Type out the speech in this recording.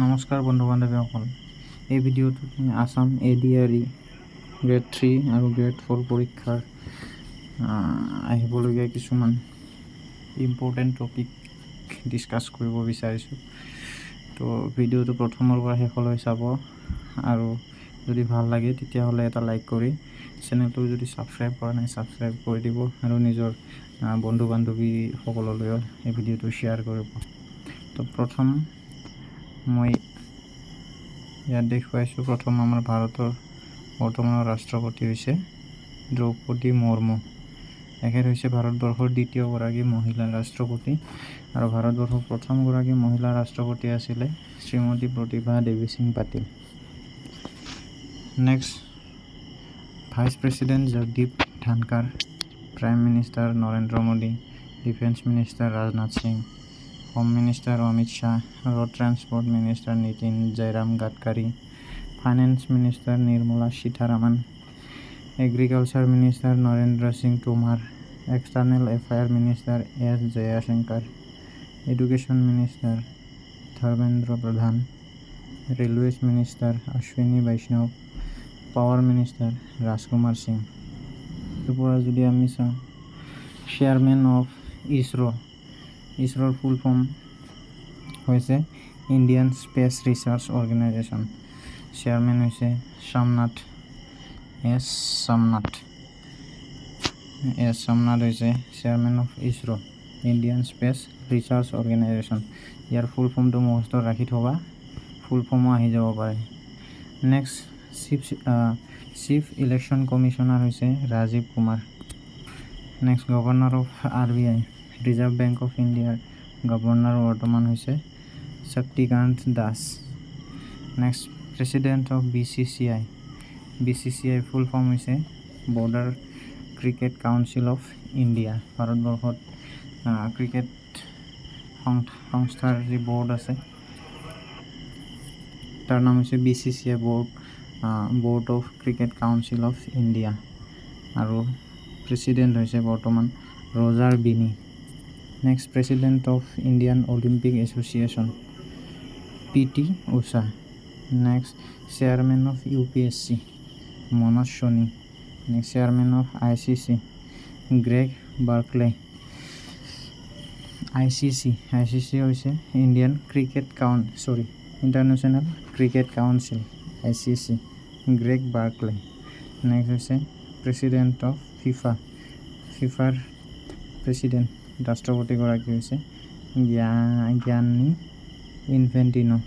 নমস্কাৰ বন্ধু বান্ধৱীসকল, এই ভিডিঅ'টোত আমি আসাম ADRE গ্ৰেড 3 আৰু গ্ৰেড 4 পৰীক্ষাৰ আহিবলগীয়া কিছুমান ইম্পৰ্টেণ্ট টপিক ডিছকাছ কৰিব বিচাৰিছোঁ। তো ভিডিঅ'টো প্ৰথমৰ পৰা শেষলৈ চাব আৰু যদি ভাল লাগে তেতিয়াহ'লে এটা লাইক কৰি চেনেলটো যদি ছাবস্ক্ৰাইব কৰা নাই ছাবস্ক্ৰাইব কৰি দিব আৰু নিজৰ বন্ধু বান্ধৱীসকললৈও এই ভিডিঅ'টো শ্বেয়াৰ কৰিব। তো প্ৰথম মই ইয়াত দেখুৱাইছোঁ, প্ৰথম আমাৰ ভাৰতৰ বৰ্তমানৰ ৰাষ্ট্ৰপতি হৈছে দ্ৰৌপদী মুৰ্মু। এখেত হৈছে ভাৰতবৰ্ষৰ দ্বিতীয়গৰাকী মহিলা ৰাষ্ট্ৰপতি আৰু ভাৰতবৰ্ষৰ প্ৰথমগৰাকী মহিলা ৰাষ্ট্ৰপতি আছিলে Shrimati Pratibha Devi Singh Patil. Next, vice president Jagdeep Dhankhar, prime minister Narendra Modi, defence minister Rajnath Singh, home minister Amit Shah, road transport minister Nitin Jairam Gadkari, finance minister Nirmala Sitharaman, agriculture minister Narendra Singh Tomar, external affair minister S Jaishankar, education minister Dharmendra Pradhan, railways minister Ashwini Vaishnaw, power minister Rajkumar Singh. ইয়াৰ পৰা যদি আমি চাওঁ, চেয়াৰমেন অফ ইছৰোৰ ফুল ফৰ্ম হৈছে Indian space research organisation. Chairman হৈছে সোমনাথ হৈছে chairman of ISRO Indian space research organisation. ইয়াৰ ফুল ফৰ্মটো মুখস্থ ৰাখি থবা, ফুল ফৰ্মো আহি যাব পাৰে। নেক্সট, চিফ ইলেকশ্যন কমিশ্যনাৰ হৈছে Rajiv Kumar. Next, governor of RBI reserve bank of ইণ্ডিয়াৰ গভৰ্ণৰ বৰ্তমান হৈছে Shaktikanta Das. Next, president of BCCI full form হৈছে board cricket council of India. ভাৰতবৰ্ষত ক্ৰিকেট সংস্থাৰ যি বৰ্ড আছে তাৰ নাম হৈছে BCCI board of cricket council of India আৰু প্ৰেছিডেণ্ট হৈছে বৰ্তমান Roger Binny. Next, president of Indian Olympic association PT Usha. Next, chairman of UPSC Manoj Soni. Next, chairman of ICC Greg বাৰ্কলে। ICC হৈছে international cricket council ICC Greg বাৰ্কলে। Next হৈছে president of ফিফাৰ president ৰাষ্ট্ৰপতিগৰাকী হৈছে গিয়ানি ইনফেণ্টিনো।